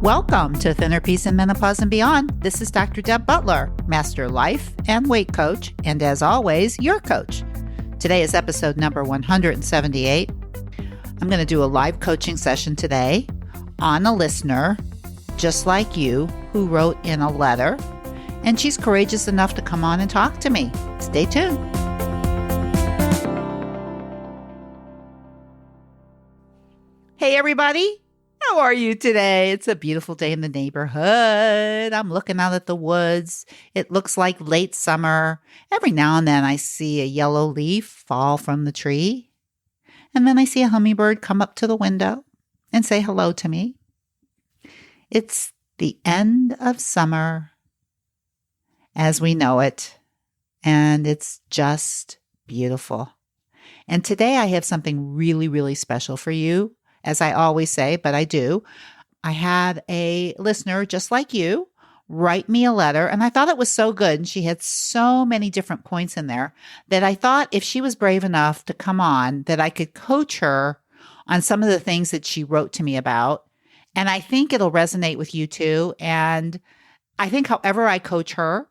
Welcome to Thinner Peace in Menopause and Beyond. This is Dr. Deb Butler, Master Life and Weight Coach, and as always, your coach. Today is episode number 178. I'm going to do a live coaching session today on a listener, just like you, who wrote in a letter, and she's courageous enough to come on and talk to me. Stay tuned. Hey, everybody. How are you today? It's a beautiful day in the neighborhood. I'm looking out at the woods. It looks like late summer. Every now and then I see a yellow leaf fall from the tree. And then I see a hummingbird come up to the window and say hello to me. It's the end of summer as we know it. And it's just beautiful. And today I have something really, really special for you. As I always say, but I do. I had a listener just like you write me a letter, and I thought it was so good. And she had so many different points in there that I thought if she was brave enough to come on, that I could coach her on some of the things that she wrote to me about. And I think it'll resonate with you too. And I think however I coach her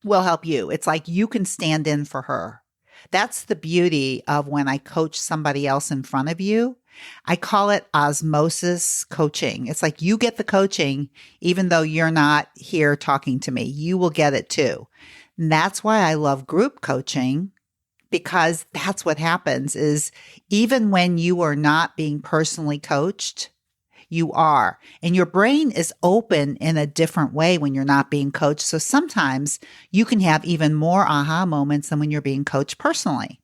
will help you. It's like you can stand in for her. That's the beauty of when I coach somebody else in front of you. I call it osmosis coaching. It's like you get the coaching even though you're not here talking to me. You will get it too. And that's why I love group coaching, because that's what happens is even when you are not being personally coached, you are. And your brain is open in a different way when you're not being coached. So sometimes you can have even more aha moments than when you're being coached personally.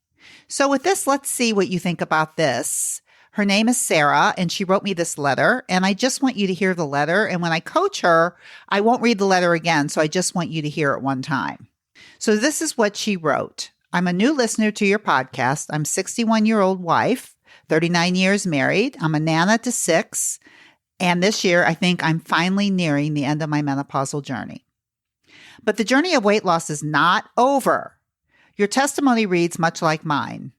So with this, let's see what you think about this. Her name is Sara, and she wrote me this letter, and I just want you to hear the letter. And when I coach her, I won't read the letter again, so I just want you to hear it one time. So this is what she wrote. I'm a new listener to your podcast. I'm a 61-year-old wife, 39 years married. I'm a nana to 6, and this year I think I'm finally nearing the end of my menopausal journey. But the journey of weight loss is not over. Your testimony reads much like mine.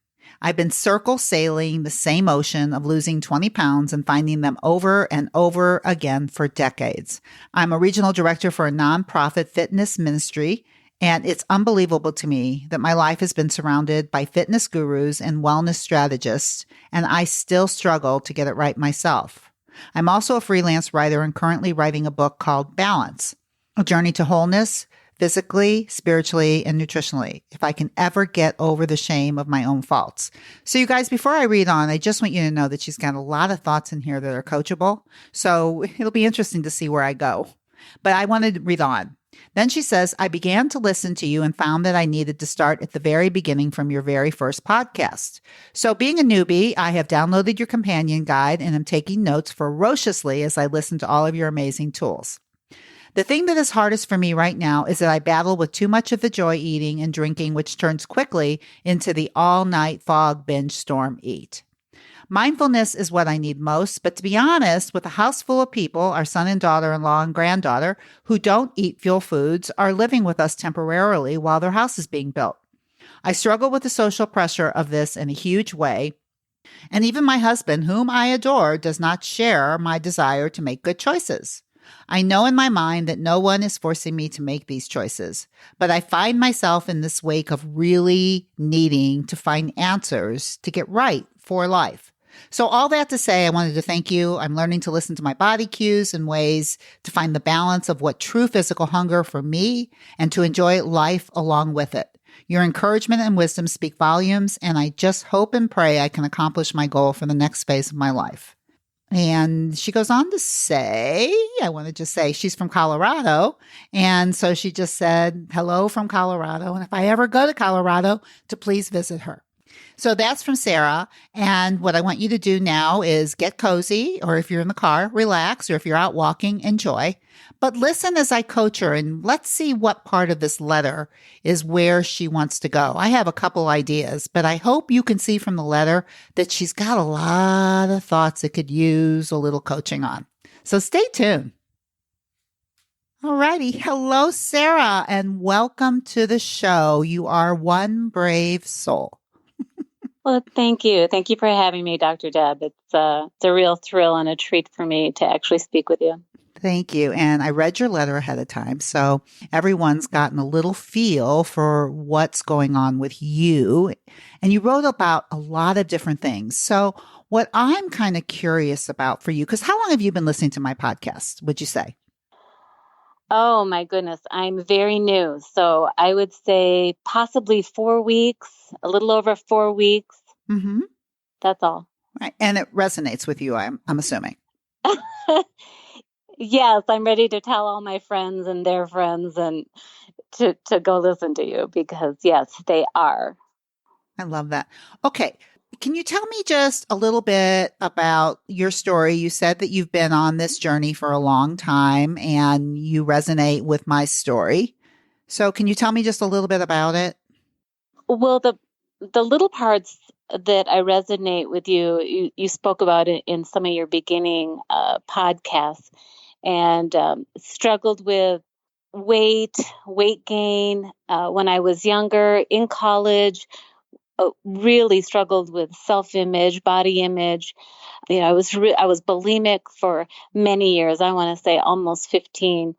I've been circle sailing the same ocean of losing 20 pounds and finding them over and over again for decades. I'm a regional director for a nonprofit fitness ministry, and it's unbelievable to me that my life has been surrounded by fitness gurus and wellness strategists, and I still struggle to get it right myself. I'm also a freelance writer and currently writing a book called Balance, A Journey to Wholeness, physically, spiritually, and nutritionally, if I can ever get over the shame of my own faults. So you guys, before I read on, I just want you to know that she's got a lot of thoughts in here that are coachable. So it'll be interesting to see where I go. But I wanted to read on. Then she says, I began to listen to you and found that I needed to start at the very beginning from your very first podcast. So being a newbie, I have downloaded your companion guide and am taking notes ferociously as I listen to all of your amazing tools. The thing that is hardest for me right now is that I battle with too much of the joy eating and drinking, which turns quickly into the all-night fog binge storm eat. Mindfulness is what I need most, but to be honest, with a house full of people, our son and daughter-in-law and granddaughter, who don't eat fuel foods, are living with us temporarily while their house is being built. I struggle with the social pressure of this in a huge way, and even my husband, whom I adore, does not share my desire to make good choices. I know in my mind that no one is forcing me to make these choices, but I find myself in this wake of really needing to find answers to get right for life. So all that to say, I wanted to thank you. I'm learning to listen to my body cues and ways to find the balance of what true physical hunger for me and to enjoy life along with it. Your encouragement and wisdom speak volumes, and I just hope and pray I can accomplish my goal for the next phase of my life. And she goes on to say, I want to just say she's from Colorado. And so she just said, hello from Colorado. And if I ever go to Colorado, to please visit her. So that's from Sara. And what I want you to do now is get cozy, or if you're in the car, relax, or if you're out walking, enjoy. But listen as I coach her, and let's see what part of this letter is where she wants to go. I have a couple ideas, but I hope you can see from the letter that she's got a lot of thoughts that could use a little coaching on. So stay tuned. All righty. Hello, Sara, and welcome to the show. You are one brave soul. Well, thank you. Thank you for having me, Dr. Deb. It's a real thrill and a treat for me to actually speak with you. Thank you. And I read your letter ahead of time. So everyone's gotten a little feel for what's going on with you. And you wrote about a lot of different things. So what I'm kind of curious about for you, because how long have you been listening to my podcast, would you say? Oh my goodness, I'm very new. So I would say possibly 4 weeks, a little over 4 weeks. Mm-hmm. That's all. Right. And it resonates with you, I'm assuming. Yes, I'm ready to tell all my friends and their friends and to go listen to you because yes, they are. I love that. Okay. Can you tell me just a little bit about your story? You said that you've been on this journey for a long time and you resonate with my story. So, can you tell me just a little bit about it? Well, the little parts that I resonate with you spoke about it in some of your beginning podcasts, and struggled with weight, weight gain when I was younger in college. Really struggled with self-image, body image. I was bulimic for many years. I want to say almost 15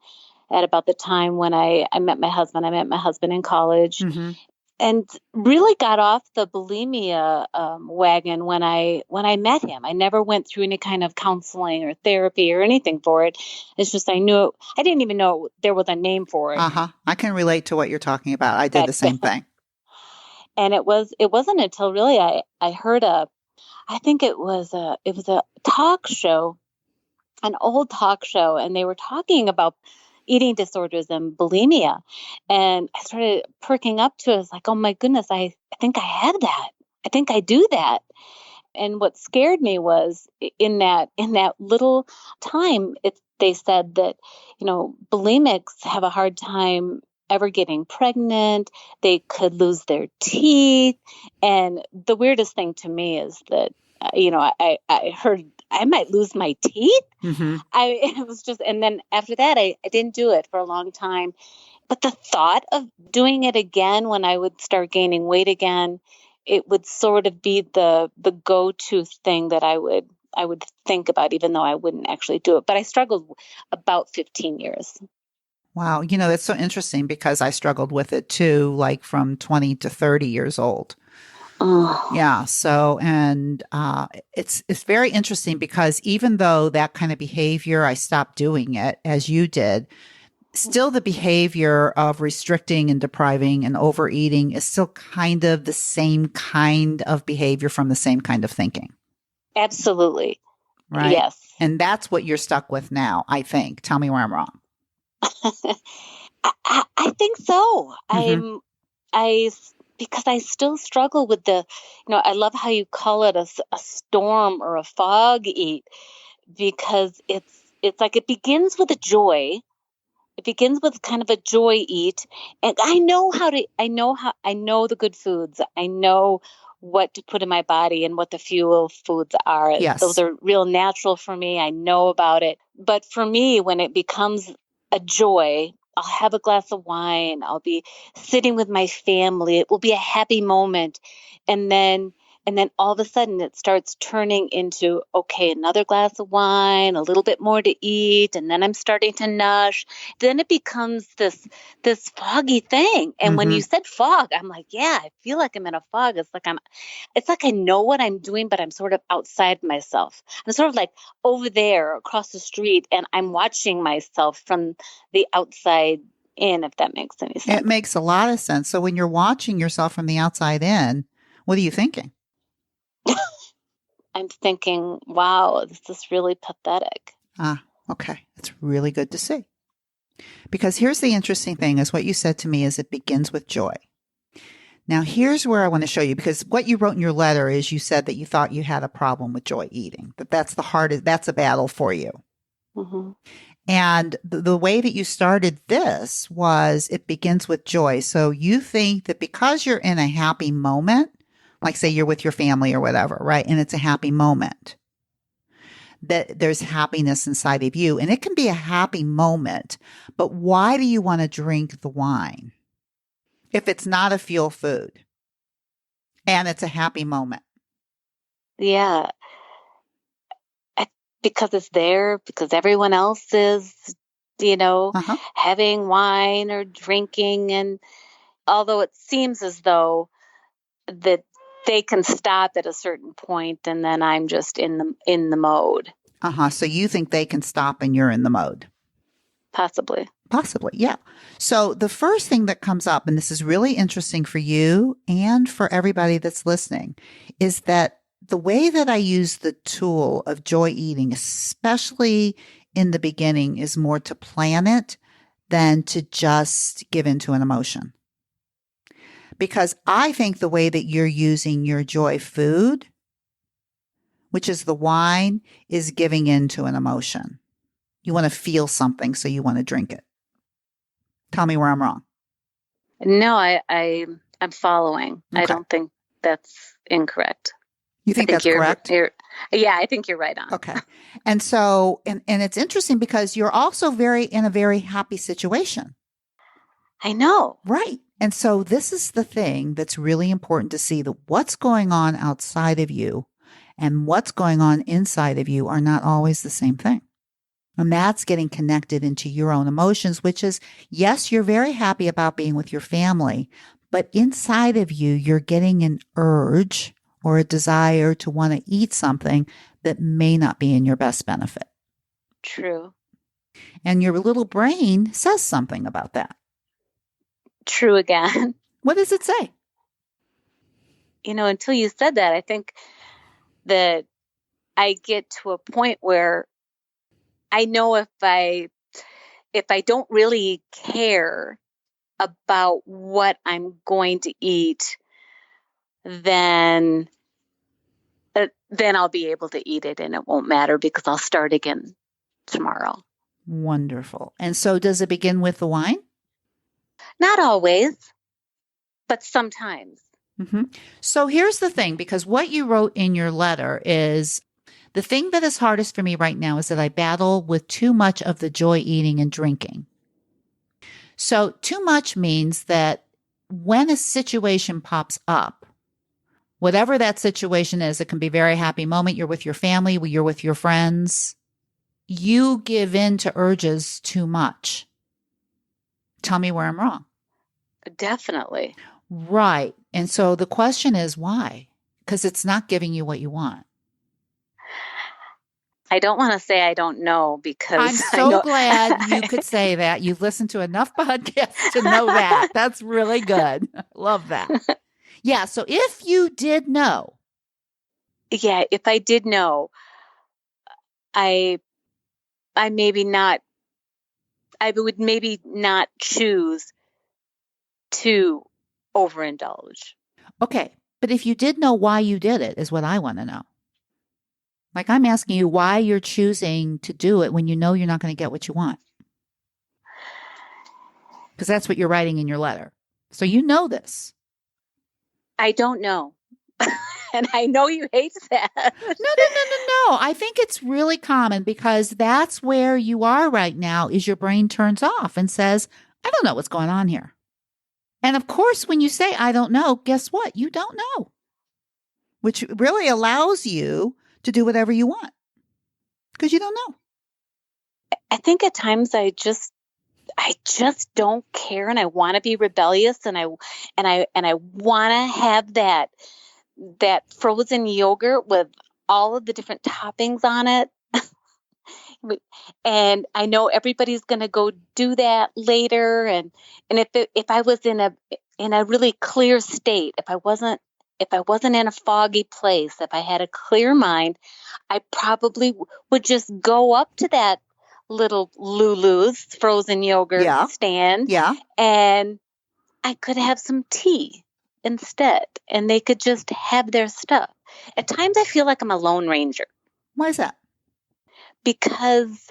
at about the time when I met my husband. I met my husband in college Mm-hmm. and really got off the bulimia wagon when I met him. I never went through any kind of counseling or therapy or anything for it. It's just I didn't even know there was a name for it Uh-huh. I can relate to what you're talking about. I did back the same then. thing. And it wasn't until really I heard I think it was a talk show, an old talk show, and they were talking about eating disorders and bulimia. And I started perking up to it. I was like, oh my goodness, I think I have that. I think I do that. And what scared me was in that little time, they said that, bulimics have a hard time ever getting pregnant. They could lose their teeth. And the weirdest thing to me is that, I heard I might lose my teeth. Mm-hmm. It was just, and then after that, I didn't do it for a long time. But the thought of doing it again when I would start gaining weight again, it would sort of be the go-to thing that I would think about, even though I wouldn't actually do it. But I struggled about 15 years. Wow. That's so interesting because I struggled with it too, like from 20 to 30 years old. Oh, Yeah. So, and it's very interesting because even though that kind of behavior, I stopped doing it as you did, still the behavior of restricting and depriving and overeating is still kind of the same kind of behavior from the same kind of thinking, absolutely. right? Yes. And that's what you're stuck with now, I think. Tell me where I'm wrong. I think so. Mm-hmm. I, because I still struggle with I love how you call it a storm or a fog eat because it's like it begins with a joy. It begins with kind of a joy eat. And I know the good foods. I know what to put in my body and what the fuel foods are. Those Yes. are real natural for me. I know about it. But for me, when it becomes a joy, I'll have a glass of wine. I'll be sitting with my family. It will be a happy moment. And then all of a sudden it starts turning into, okay, another glass of wine, a little bit more to eat, and then I'm starting to nosh. Then it becomes this foggy thing. And when Mm-hmm. you said fog, I'm like, yeah, I feel like I'm in a fog. It's like I know what I'm doing, but I'm sort of outside myself. I'm sort of like over there across the street, and I'm watching myself from the outside in, if that makes any It sense. makes a lot of sense. So when you're watching yourself from the outside in, what are you thinking? I'm thinking, wow, this is really pathetic. Ah, okay. It's really good to see. Because here's the interesting thing is what you said to me is it begins with joy. Now, here's where I want to show you because what you wrote in your letter is you said that you thought you had a problem with joy eating, that that's the hardest, that's a battle for you. Mm-hmm. And the way that you started this was it begins with joy. So you think that because you're in a happy moment, like say you're with your family or whatever, right? And it's a happy moment, that there's happiness inside of you. And it can be a happy moment, but why do you want to drink the wine if it's not a fuel food and it's a happy moment? Yeah. because it's there, because everyone else is, Uh-huh. having wine or drinking. And although it seems as though that they can stop at a certain point, and then I'm just in the mode. Uh-huh. So you think they can stop and you're in the mode? Possibly. Possibly, yeah. So the first thing that comes up, and this is really interesting for you and for everybody that's listening, is that the way that I use the tool of joy eating, especially in the beginning, is more to plan it than to just give into an emotion. Because I think the way that you're using your joy food, which is the wine, is giving into an emotion. You want to feel something, so you want to drink it. Tell me where I'm wrong. No, I'm following. Okay. I don't think that's incorrect. You think that's correct? Yeah, I think you're right on. Okay. And so, and it's interesting because you're also in a very happy situation. I know. Right. And so this is the thing that's really important to see, that what's going on outside of you and what's going on inside of you are not always the same thing. And that's getting connected into your own emotions, which is, yes, you're very happy about being with your family, but inside of you, you're getting an urge or a desire to want to eat something that may not be in your best benefit. True. And your little brain says something about that. True again. What does it say? Until you said that, I think that I get to a point where I know if I don't really care about what I'm going to eat, then I'll be able to eat it and it won't matter because I'll start again tomorrow. Wonderful. And so does it begin with the wine? Not always, but sometimes. Mm-hmm. So here's the thing, because what you wrote in your letter is, the thing that is hardest for me right now is that I battle with too much of the joy eating and drinking. So too much means that when a situation pops up, whatever that situation is, it can be a very happy moment. You're with your family, you're with your friends. You give in to urges too much. Tell me where I'm wrong. Definitely. Right. And so the question is why? Because it's not giving you what you want. I don't want to say I don't know, because I'm so glad you could say that. You've listened to enough podcasts to know that. That's really good. Love that. Yeah. So if you did know. Yeah, if I did know, I would maybe not choose to overindulge. Okay. But if you did know why you did it, is what I want to know. Like, I'm asking you why you're choosing to do it when you know you're not going to get what you want. Because that's what you're writing in your letter. So you know this. I don't know. And I know you hate that. No. I think it's really common, because that's where you are right now, is your brain turns off and says, I don't know what's going on here. And of course, when you say, I don't know, guess what? You don't know. Which really allows you to do whatever you want, because you don't know. I think at times I just don't care, and I want to be rebellious, and I want to have that frozen yogurt with all of the different toppings on it. And I know everybody's going to go do that later, and if I was in a really clear state, if I wasn't in a foggy place, if I had a clear mind, I probably would just go up to that little Lulu's frozen yogurt stand. Yeah. And I could have some tea instead, and they could just have their stuff. At times I feel like I'm a lone ranger. Why is that? Because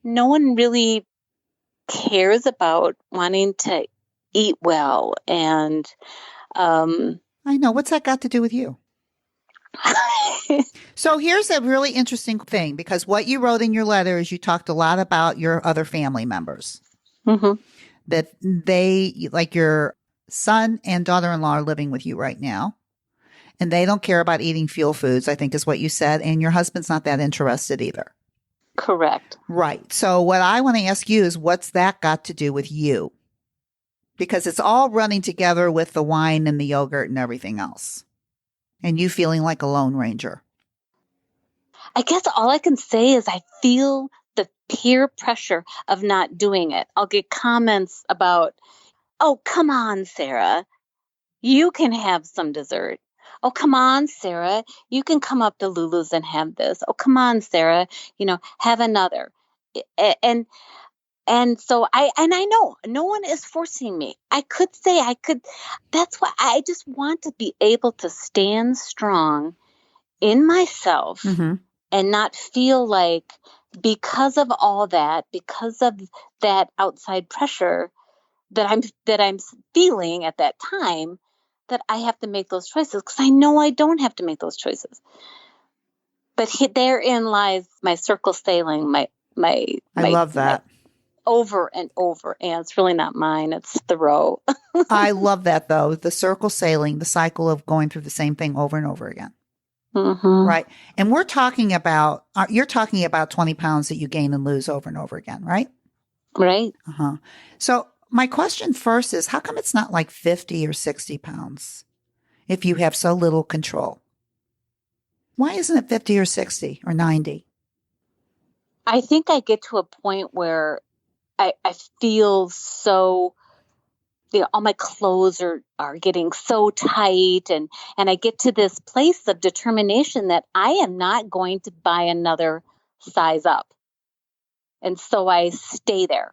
no one really cares about wanting to eat well. And I know. What's that got to do with you? So here's a really interesting thing, because what you wrote in your letter is you talked a lot about your other family members. Mm-hmm. That they, like your son and daughter-in-law, are living with you right now. And they don't care about eating fuel foods, I think is what you said. And your husband's not that interested either. Correct. Right. So what I want to ask you is what's that got to do with you? Because it's all running together with the wine and the yogurt and everything else. And you feeling like a Lone Ranger. I guess all I can say is I feel the peer pressure of not doing it. I'll get comments about, oh, come on, Sarah, you can have some dessert. Oh, come on, Sarah, you can come up to Lulu's and have this. Oh, come on, Sarah, have another. And so I know no one is forcing me. That's why I just want to be able to stand strong in myself Mm-hmm. and not feel like because of that outside pressure that I'm feeling at that time, that I have to make those choices, because I know I don't have to make those choices. But therein lies my circle sailing, I love that. Over and over, and it's really not mine, it's Thoreau. I love that, though. The circle sailing, the cycle of going through the same thing over and over again. Mm-hmm. Right. And you're talking about 20 pounds that you gain and lose over and over again, right? Right. Uh-huh. So my question first is, how come it's not like 50 or 60 pounds if you have so little control? Why isn't it 50 or 60 or 90? I think I get to a point where I feel so, all my clothes are getting so tight, and I get to this place of determination that I am not going to buy another size up. And so I stay there.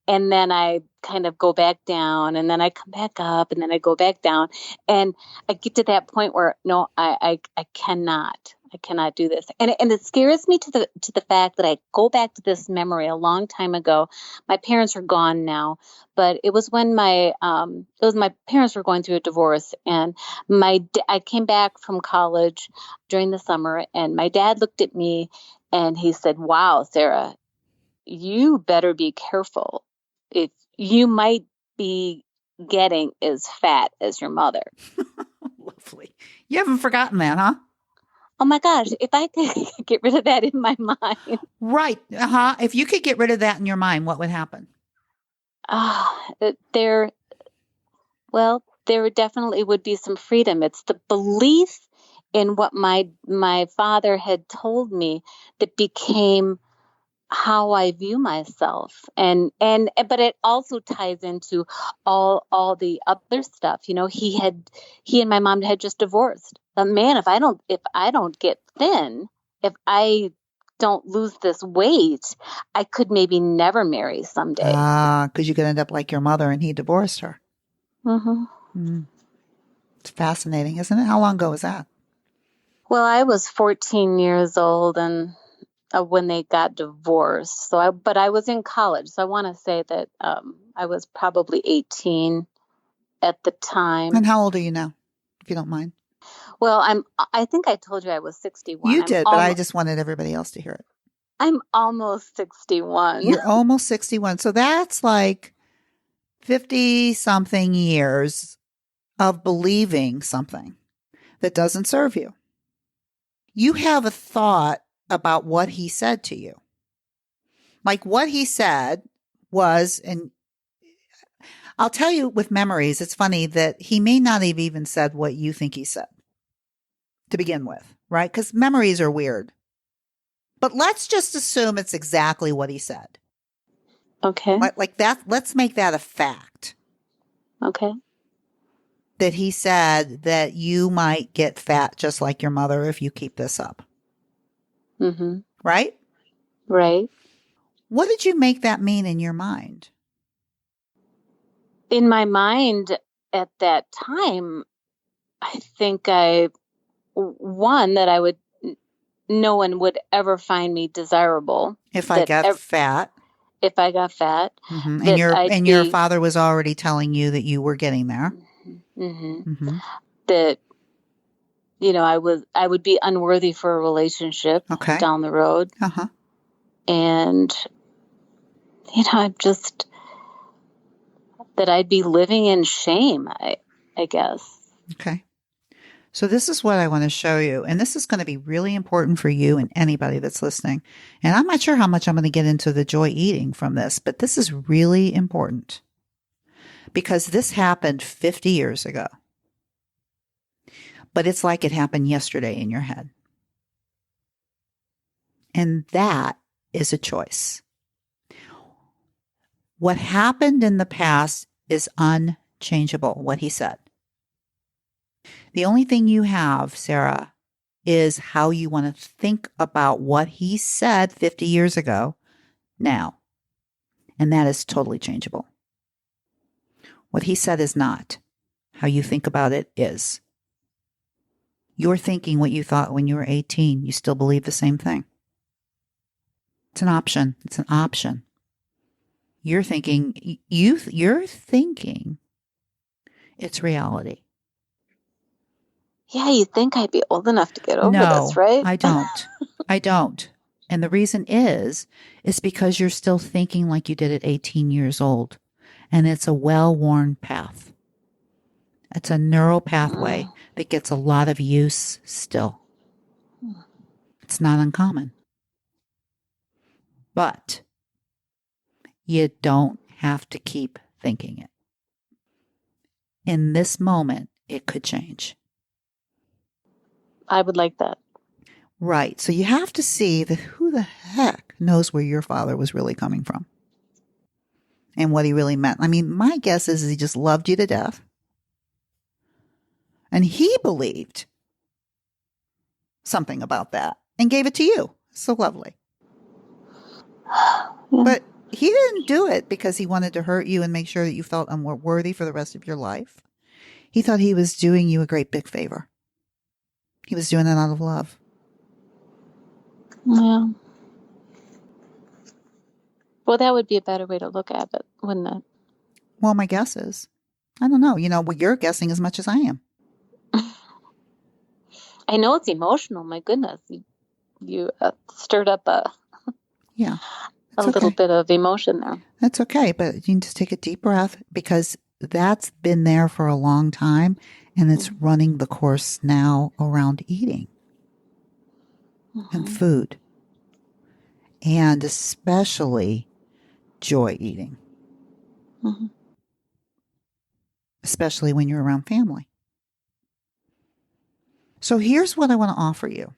And then I kind of go back down, and then I come back up, and then I go back down. And I get to that point where, no, I cannot do this. And it scares me to the fact that I go back to this memory a long time ago. My parents are gone now, but it was when my parents were going through a divorce, and I came back from college during the summer, and my dad looked at me and he said, "Wow, Sarah, you better be careful. If you might be getting as fat as your mother." Lovely. You haven't forgotten that, huh? Oh my gosh, if I could get rid of that in my mind. Right. Uh-huh. If you could get rid of that in your mind, what would happen? There definitely would be some freedom. It's the belief in what my father had told me that became how I view myself, but it also ties into all the other stuff. He and my mom had just divorced. Man, if I don't get thin, if I don't lose this weight, I could maybe never marry someday. Because you could end up like your mother and he divorced her. Mm-hmm. Mm. It's fascinating, isn't it? How long ago was that? Well, I was 14 years old, and when they got divorced. But I was in college, so I want to say that I was probably 18 at the time. And how old are you now, if you don't mind? Well, I think I told you I was 61. You did, but I just wanted everybody else to hear it. I'm almost 61. You're almost 61. So that's like 50-something years of believing something that doesn't serve you. You have a thought about what he said to you. Like what he said was, and I'll tell you with memories, it's funny that he may not have even said what you think he said to begin with, right? Because memories are weird. But let's just assume it's exactly what he said. Okay. Like that, let's make that a fact. Okay. That he said that you might get fat just like your mother if you keep this up. Mm-hmm. Right? Right. What did you make that mean in your mind? In my mind at that time, I think that no one would ever find me desirable. If I got fat. If I got fat. Mm-hmm. Your father was already telling you that you were getting there. Mm-hmm. Mm-hmm. That, I would be unworthy for a relationship down the road. Uh-huh. And, that I'd be living in shame, I guess. Okay. So this is what I want to show you. And this is going to be really important for you and anybody that's listening. And I'm not sure how much I'm going to get into the joy eating from this, but this is really important because this happened 50 years ago. But it's like it happened yesterday in your head. And that is a choice. What happened in the past is unchangeable, what he said. The only thing you have, Sara, is how you want to think about what he said 50 years ago now. And that is totally changeable. What he said is not. How you think about it is. You're thinking what you thought when you were 18. You still believe the same thing. It's an option. It's an option. You're thinking, you're thinking it's reality. Yeah, you'd think I'd be old enough to get over this, right? I don't. I don't. And the reason is because you're still thinking like you did at 18 years old. And it's a well-worn path. It's a neural pathway that gets a lot of use still. It's not uncommon. But you don't have to keep thinking it. In this moment, it could change. I would like that. Right. So you have to see that who the heck knows where your father was really coming from and what he really meant. I mean, my guess is he just loved you to death. And he believed something about that and gave it to you. So lovely. Yeah. But he didn't do it because he wanted to hurt you and make sure that you felt unworthy for the rest of your life. He thought he was doing you a great big favor. He was doing it out of love. Yeah. Well, that would be a better way to look at it, wouldn't it? Well, my guess is. I don't know. Well, you're guessing as much as I am. I know it's emotional. My goodness. You stirred up a little bit of emotion there. That's okay. But you can just take a deep breath because that's been there for a long time. And it's running the course now around eating and food. And especially joy eating. Mm-hmm. Especially when you're around family. So here's what I want to offer you.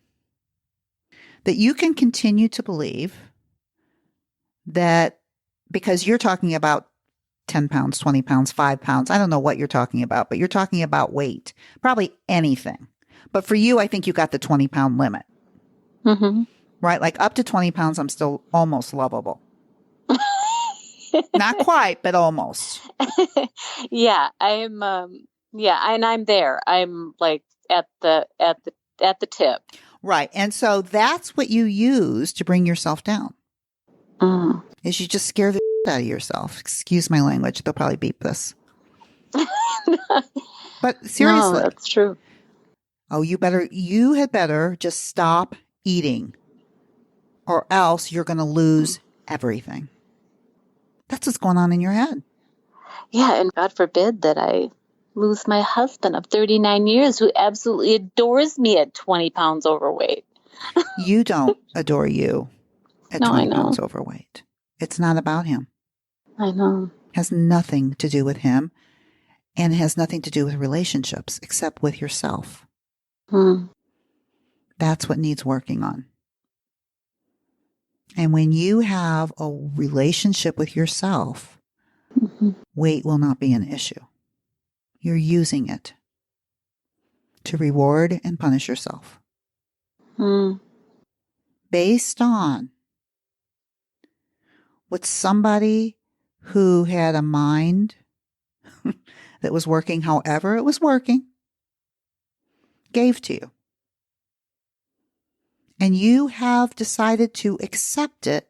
That you can continue to believe that because you're talking about 10 pounds, 20 pounds, 5 pounds. I don't know what you're talking about, but you're talking about weight. Probably anything. But for you, I think you got the 20-pound limit. Mm-hmm. Right? Like up to 20 pounds, I'm still almost lovable. Not quite, but almost. Yeah, I'm. And I'm there. I'm like at the tip. Right, and so that's what you use to bring yourself down. Is you just scare the out of yourself. Excuse my language. They'll probably beep this. But seriously, no, that's true. Oh, you had better just stop eating, or else you're going to lose everything. That's what's going on in your head. Yeah, and God forbid that I lose my husband of 39 years who absolutely adores me at 20 pounds overweight. You don't adore you at 20 pounds overweight. It's not about him. I know. It has nothing to do with him, and it has nothing to do with relationships except with yourself. That's what needs working on. And when you have a relationship with yourself, weight will not be an issue. You're using it to reward and punish yourself. Based on what somebody who had a mind that was working however it was working gave to you. And you have decided to accept it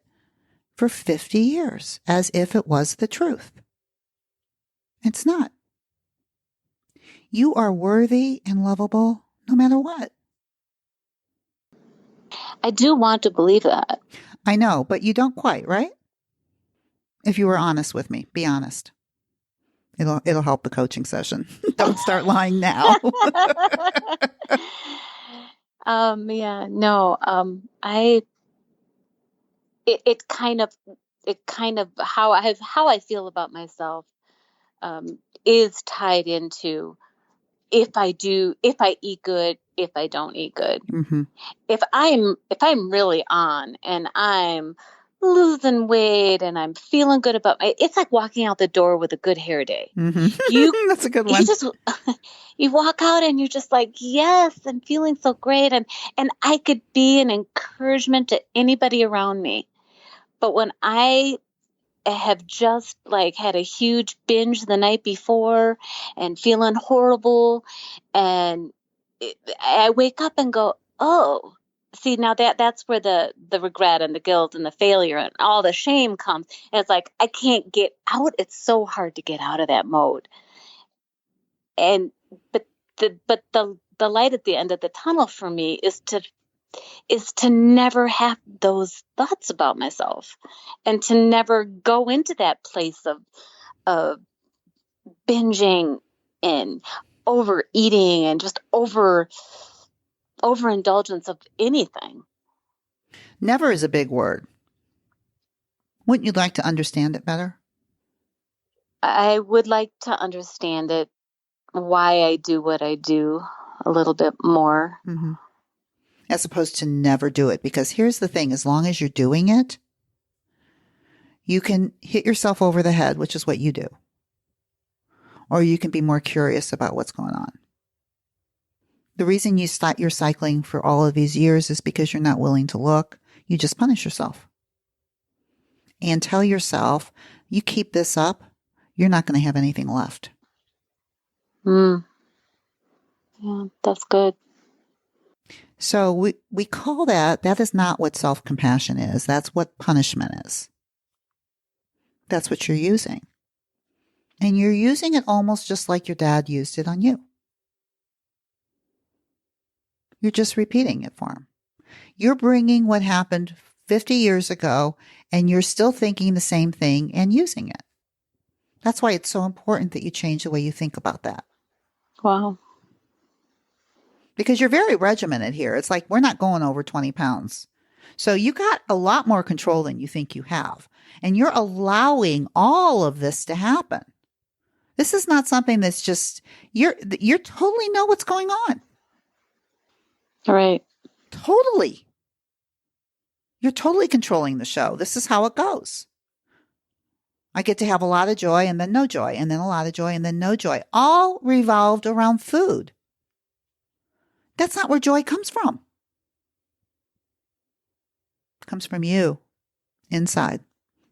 for 50 years as if it was the truth. It's not. You are worthy and lovable no matter what. I do want to believe that. I know, but you don't quite, right? If you were honest with me, be honest. It'll help the coaching session. Don't start lying now. Yeah, no, I it kind of how I feel about myself is tied into if I eat good, if I don't eat good. Mm-hmm. If I'm really on and I'm losing weight and I'm feeling good about it's like walking out the door with a good hair day. Mm-hmm. That's a good one. You just you walk out and you're just like, yes, I'm feeling so great, and I could be an encouragement to anybody around me. But when I have just like had a huge binge the night before and feeling horrible, and I wake up and go, oh, see, now that's where the regret and the guilt and the failure and all the shame comes. And it's like I can't get out. It's so hard to get out of that mode. And but the light at the end of the tunnel for me is to never have those thoughts about myself, and to never go into that place of binging and overeating and just overindulgence of anything. Never is a big word. Wouldn't you like to understand it better? I would like to understand it, why I do what I do a little bit more. Mm-hmm. As opposed to never do it. Because here's the thing, as long as you're doing it, you can hit yourself over the head, which is what you do. Or you can be more curious about what's going on. The reason you start your cycling for all of these years is because you're not willing to look. You just punish yourself. And tell yourself, you keep this up, you're not going to have anything left. Yeah, that's good. So we call that is not what self-compassion is. That's what punishment is. That's what you're using. And you're using it almost just like your dad used it on you. You're just repeating it for him. You're bringing what happened 50 years ago, and you're still thinking the same thing and using it. That's why it's so important that you change the way you think about that. Wow. Because you're very regimented here. It's like we're not going over 20 pounds. So you got a lot more control than you think you have. And you're allowing all of this to happen. This is not something that's just, you totally know what's going on. Right. Totally. You're totally controlling the show. This is how it goes. I get to have a lot of joy and then no joy, and then a lot of joy and then no joy, all revolved around food. That's not where joy comes from. It comes from you, inside,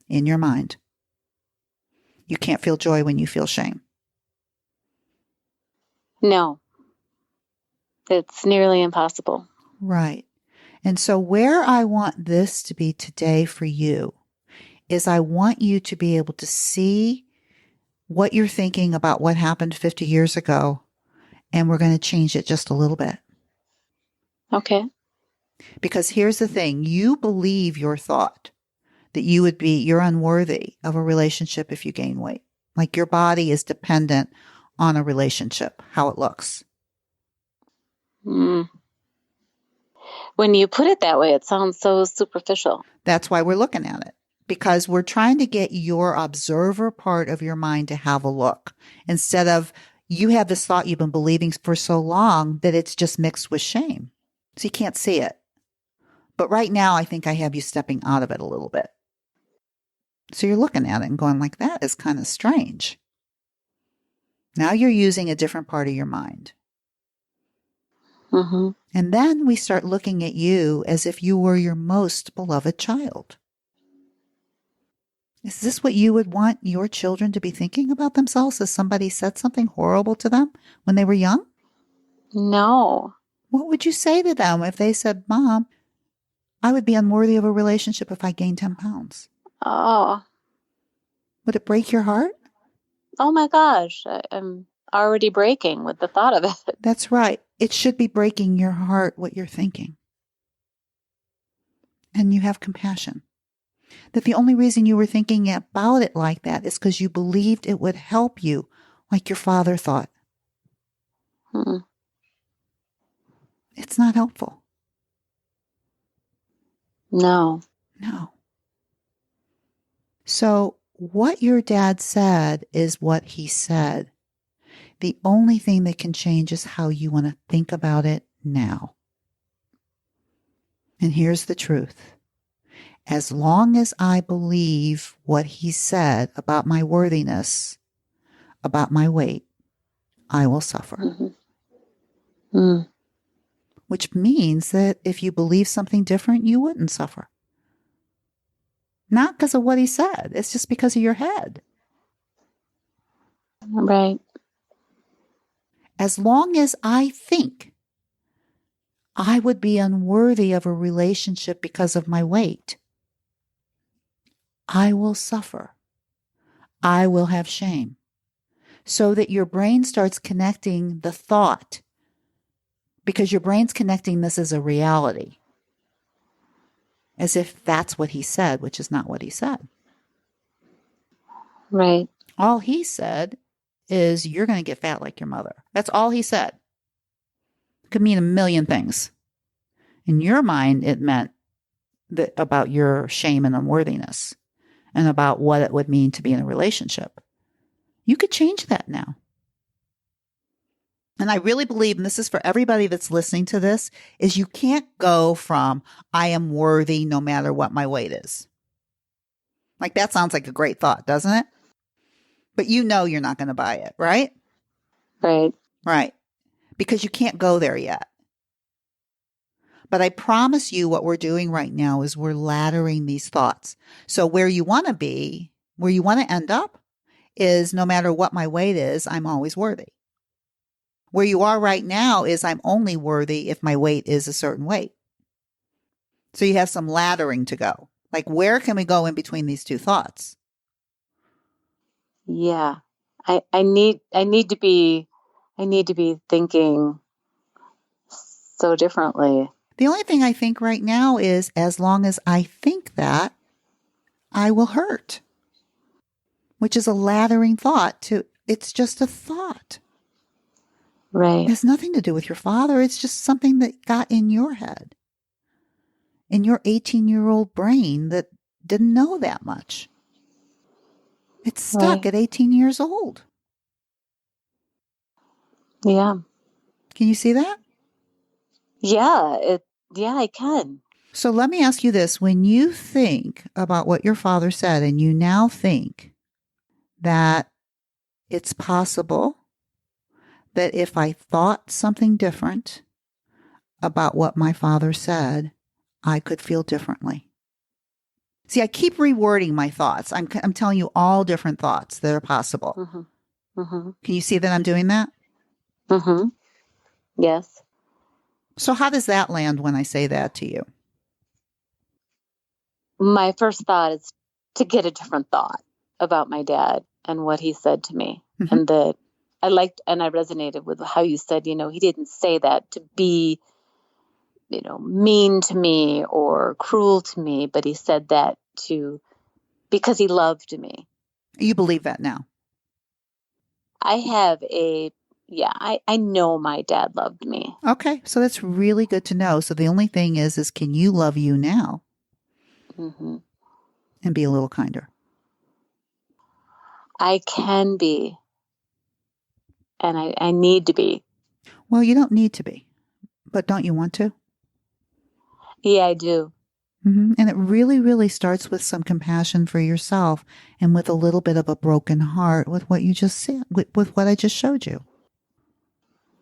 in your mind. You can't feel joy when you feel shame. No. It's nearly impossible. Right. And so where I want this to be today for you is I want you to be able to see what you're thinking about what happened 50 years ago, and we're going to change it just a little bit. Okay. Because here's the thing, you believe your thought that you're unworthy of a relationship if you gain weight. Like your body is dependent on a relationship, how it looks. When you put it that way, it sounds so superficial. That's why we're looking at it. Because we're trying to get your observer part of your mind to have a look. Instead of you have this thought you've been believing for so long that it's just mixed with shame. So you can't see it. But right now, I think I have you stepping out of it a little bit. So you're looking at it and going like, that is kind of strange. Now you're using a different part of your mind. Mm-hmm. And then we start looking at you as if you were your most beloved child. Is this what you would want your children to be thinking about themselves, as somebody said something horrible to them when they were young? No. What would you say to them if they said, Mom, I would be unworthy of a relationship if I gained 10 pounds? Oh. Would it break your heart? Oh my gosh. I'm already breaking with the thought of it. That's right. It should be breaking your heart what you're thinking. And you have compassion. That the only reason you were thinking about it like that is because you believed it would help you, like your father thought. Hmm. It's not helpful. No. No. So what your dad said is what he said. The only thing that can change is how you want to think about it now. And here's the truth. As long as I believe what he said about my worthiness, about my weight, I will suffer. Mm-hmm. Mm. Which means that if you believe something different, you wouldn't suffer. Not because of what he said. It's just because of your head. Right. As long as I think I would be unworthy of a relationship because of my weight, I will suffer. I will have shame. So that your brain starts connecting the thought, because your brain's connecting this as a reality, as if that's what he said, which is not what he said. Right. All he said is, you're going to get fat like your mother. That's all he said. Could mean a million things. In your mind, it meant that about your shame and unworthiness and about what it would mean to be in a relationship. You could change that now. And I really believe, and this is for everybody that's listening to this, is you can't go from I am worthy no matter what my weight is. Like that sounds like a great thought, doesn't it? But you know you're not going to buy it, right? Right. Right. Because you can't go there yet. But I promise you what we're doing right now is we're laddering these thoughts. So where you want to be, where you want to end up is no matter what my weight is, I'm always worthy. Where you are right now is I'm only worthy if my weight is a certain weight. So you have some laddering to go. Like where can we go in between these two thoughts? Yeah. I need to be thinking so differently. The only thing I think right now is as long as I think that, I will hurt. Which is a laddering thought to, it's just a thought. Right. It has nothing to do with your father. It's just something that got in your head, in your 18-year-old brain that didn't know that much. It's stuck Right. at 18 years old. Yeah. Can you see that? Yeah. Yeah, I can. So let me ask you this. When you think about what your father said and you now think that it's possible that if I thought something different about what my father said, I could feel differently. See, I keep rewording my thoughts. I'm telling you all different thoughts that are possible. Mm-hmm. Mm-hmm. Can you see that I'm doing that? Mm-hmm. Yes. So how does that land when I say that to you? My first thought is to get a different thought about my dad and what he said to me. Mm-hmm. And that I liked and I resonated with how you said, he didn't say that to be, mean to me or cruel to me, but he said that because he loved me. You believe that now? I have I know my dad loved me. Okay, so that's really good to know. So the only thing is can you love you now? Mm-hmm. And be a little kinder? I can be. And I need to be. Well, you don't need to be, but don't you want to? Yeah, I do. Mm-hmm. And it really, really starts with some compassion for yourself and with a little bit of a broken heart with what you just said, with what I just showed you.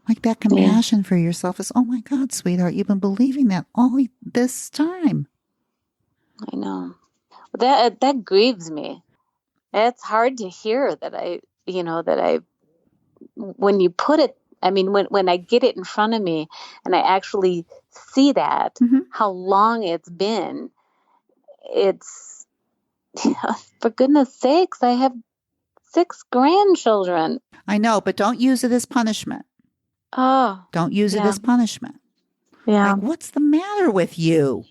Like that compassion for yourself is, oh my God, sweetheart, you've been believing that all this time. I know. That grieves me. It's hard to hear that when you put it, when I get it in front of me and I actually see that, Mm-hmm. how long it's been, it's, for goodness sakes, I have 6 grandchildren. I know, but don't use it as punishment. Oh, Don't use it yeah. as punishment. Yeah. Like, what's the matter with you?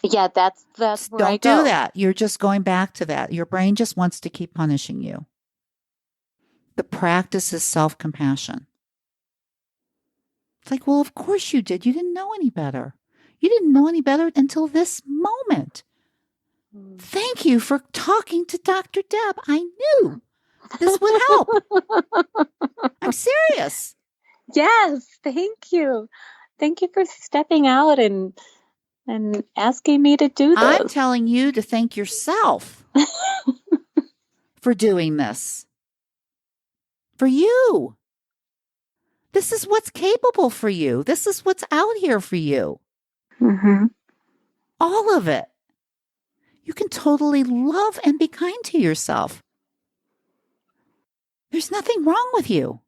Yeah, that's where I Don't do go. that. You're just going back to that. Your brain just wants to keep punishing you. The practice is self-compassion. It's like, well, of course you did. You didn't know any better. You didn't know any better until this moment. Thank you for talking to Dr. Deb. I knew this would help. I'm serious. Yes, thank you. Thank you for stepping out and asking me to do I'm this. telling you to thank yourself for doing this. For you. This is what's capable for you. This is what's out here for you. Mm-hmm. All of it. You can totally love and be kind to yourself. There's nothing wrong with you.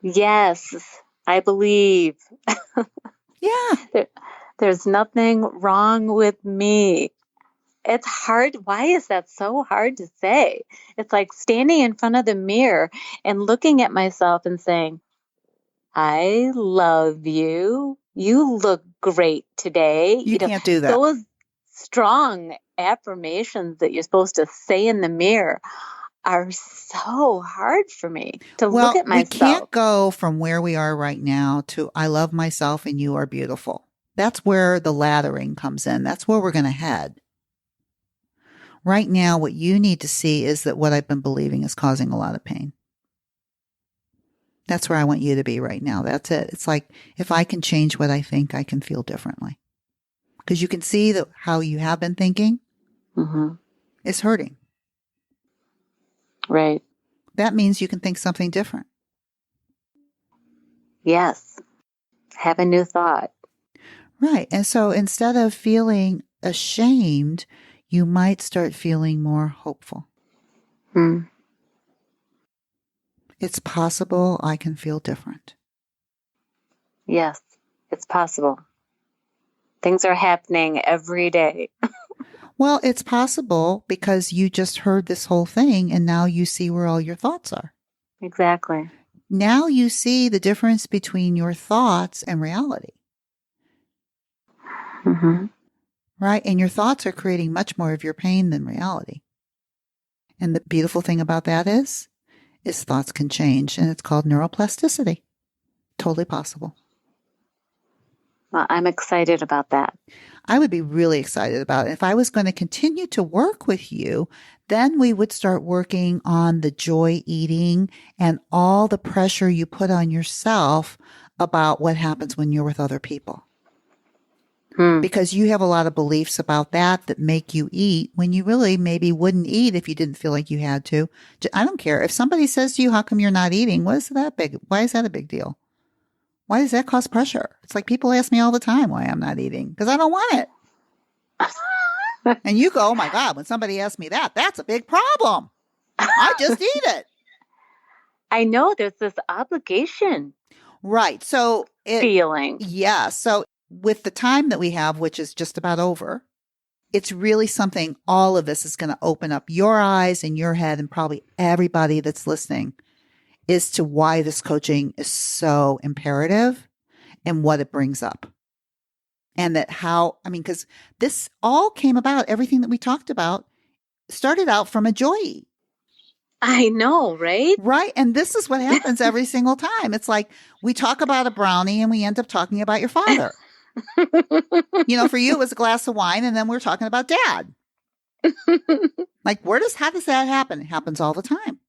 Yes, I believe. Yeah. There's nothing wrong with me. It's hard. Why is that so hard to say? It's like standing in front of the mirror and looking at myself and saying, I love you. You look great today. You can't do that. Those strong affirmations that you're supposed to say in the mirror are so hard for me to look at myself. We can't go from where we are right now to I love myself and you are beautiful. That's where the laddering comes in. That's where we're going to head. Right now, what you need to see is that what I've been believing is causing a lot of pain. That's where I want you to be right now. That's it. It's like if I can change what I think, I can feel differently. Because you can see that how you have been thinking is hurting. Right. That means you can think something different. Yes. Have a new thought. Right. And so instead of feeling ashamed, you might start feeling more hopeful. It's possible I can feel different. Yes, it's possible. Things are happening every day. Well, it's possible because you just heard this whole thing and now you see where all your thoughts are. Exactly. Now you see the difference between your thoughts and reality. Right? And your thoughts are creating much more of your pain than reality. And the beautiful thing about that is thoughts can change, and it's called neuroplasticity. Totally possible. Well, I'm excited about that. I would be really excited about it. If I was going to continue to work with you, then we would start working on the joy eating and all the pressure you put on yourself about what happens when you're with other people. Because you have a lot of beliefs about that make you eat when you really maybe wouldn't eat if you didn't feel like you had to. I don't care. If somebody says to you, how come you're not eating? What is that big? Why is that a big deal? Why does that cause pressure? It's like people ask me all the time why I'm not eating because I don't want it. And you go, oh my God, when somebody asks me that, that's a big problem. I just eat it. I know there's this obligation. Right. So feeling. Yeah. So with the time that we have, which is just about over, it's really something all of this is going to open up your eyes and your head and probably everybody that's listening is to why this coaching is so imperative and what it brings up. And that because this all came about, everything that we talked about started out from a joy eat. I know, right? Right. And this is what happens every single time. It's like we talk about a brownie and we end up talking about your father. For you, it was a glass of wine and then we're talking about dad. Like, how does that happen? It happens all the time.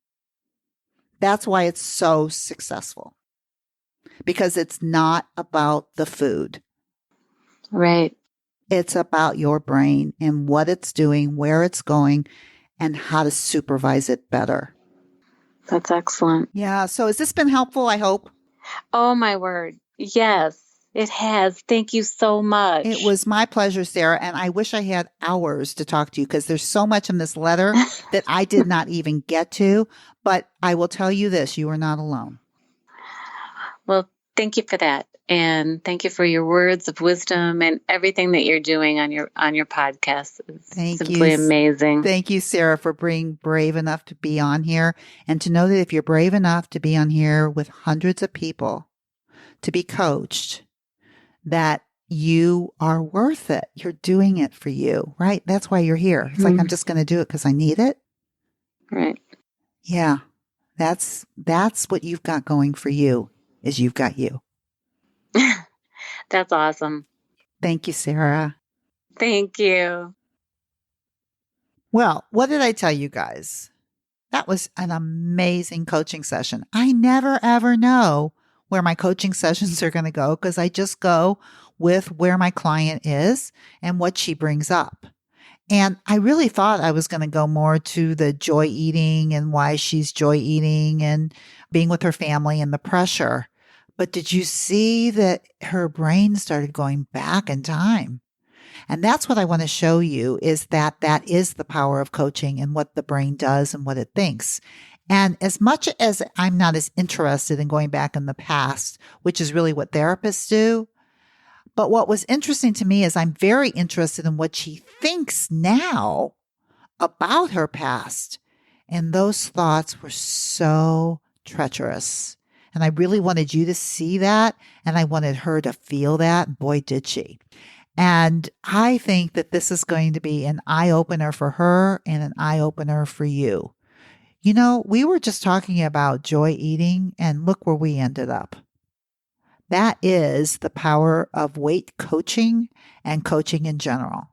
That's why it's so successful. Because it's not about the food. Right. It's about your brain and what it's doing, where it's going, and how to supervise it better. That's excellent. Yeah. So has this been helpful, I hope? Oh, my word. Yes, it has. Thank you so much. It was my pleasure, Sara. And I wish I had hours to talk to you because there's so much in this letter that I did not even get to. But I will tell you this, you are not alone. Well, thank you for that. And thank you for your words of wisdom and everything that you're doing on your podcast. It's simply amazing. Thank you, Sara, for being brave enough to be on here and to know that if you're brave enough to be on here with hundreds of people to be coached, that you are worth it. You're doing it for you, right? That's why you're here. It's like, I'm just going to do it because I need it. Right. Yeah. That's what you've got going for you, is you've got you. That's awesome. Thank you, Sara. Thank you. Well, what did I tell you guys? That was an amazing coaching session. I never, ever know where my coaching sessions are going to go because I just go with where my client is and what she brings up. And I really thought I was going to go more to the joy eating and why she's joy eating and being with her family and the pressure. But did you see that her brain started going back in time? And that's what I want to show you, is that that is the power of coaching and what the brain does and what it thinks. And as much as I'm not as interested in going back in the past, which is really what therapists do, but what was interesting to me is I'm very interested in what she thinks now about her past. And those thoughts were so treacherous. And I really wanted you to see that. And I wanted her to feel that. Boy, did she. And I think that this is going to be an eye-opener for her and an eye-opener for you. You know, we were just talking about joy eating, and look where we ended up. That is the power of weight coaching and coaching in general.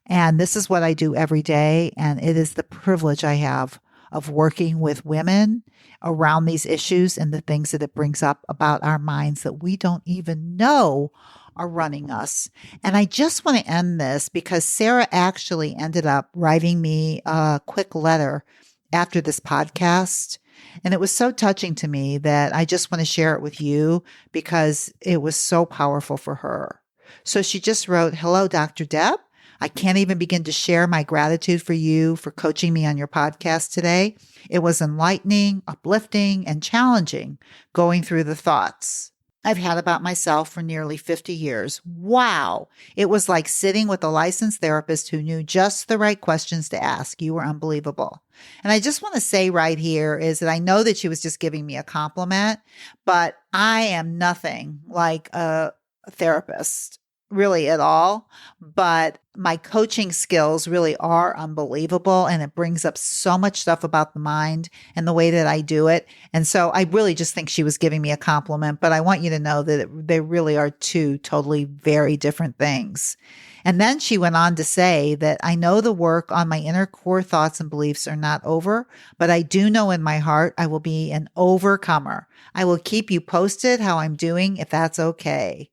And this is what I do every day. And it is the privilege I have of working with women around these issues and the things that it brings up about our minds that we don't even know are running us. And I just want to end this because Sara actually ended up writing me a quick letter after this podcast. And it was so touching to me that I just want to share it with you because it was so powerful for her. So she just wrote, "Hello, Dr. Deb. I can't even begin to share my gratitude for you for coaching me on your podcast today. It was enlightening, uplifting, and challenging going through the thoughts I've had about myself for nearly 50 years. Wow. It was like sitting with a licensed therapist who knew just the right questions to ask. You were unbelievable." And I just want to say right here is that I know that she was just giving me a compliment, but I am nothing like a therapist really at all. But my coaching skills really are unbelievable. And it brings up so much stuff about the mind and the way that I do it. And so I really just think she was giving me a compliment, but I want you to know that they really are two totally very different things. And then she went on to say that I know the work on my inner core thoughts and beliefs are not over, but I do know in my heart I will be an overcomer. I will keep you posted how I'm doing if that's okay.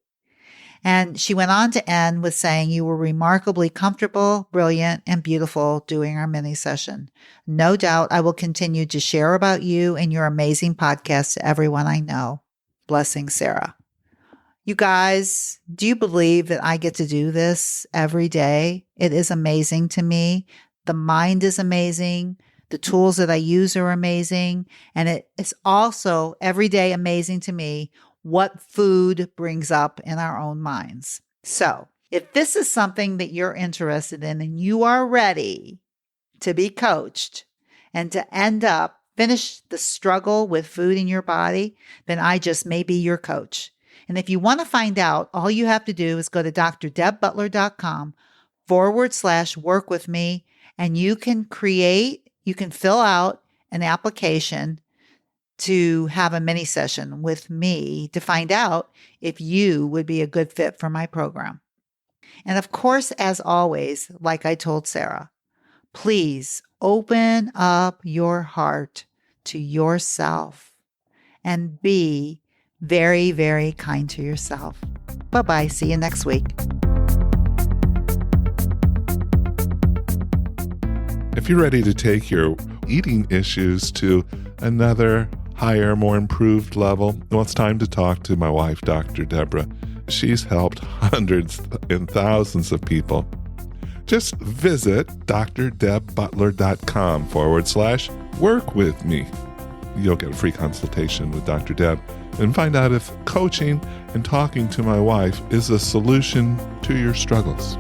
And she went on to end with saying, "You were remarkably comfortable, brilliant, and beautiful doing our mini session. No doubt I will continue to share about you and your amazing podcast to everyone I know. Blessings, Sara." You guys, do you believe that I get to do this every day? It is amazing to me. The mind is amazing. The tools that I use are amazing. And it is also every day amazing to me what food brings up in our own minds. So if this is something that you're interested in and you are ready to be coached and to finish the struggle with food in your body, then I just may be your coach. And if you want to find out, all you have to do is go to drdebbutler.com/work with me, and you can fill out an application to have a mini session with me to find out if you would be a good fit for my program. And of course, as always, like I told Sara, please open up your heart to yourself and be very, very kind to yourself. Bye-bye. See you next week. If you're ready to take your eating issues to another higher, more improved level, well, it's time to talk to my wife, Dr. Deborah. She's helped hundreds and thousands of people. Just visit drdebbutler.com/work with me. You'll get a free consultation with Dr. Deb and find out if coaching and talking to my wife is a solution to your struggles.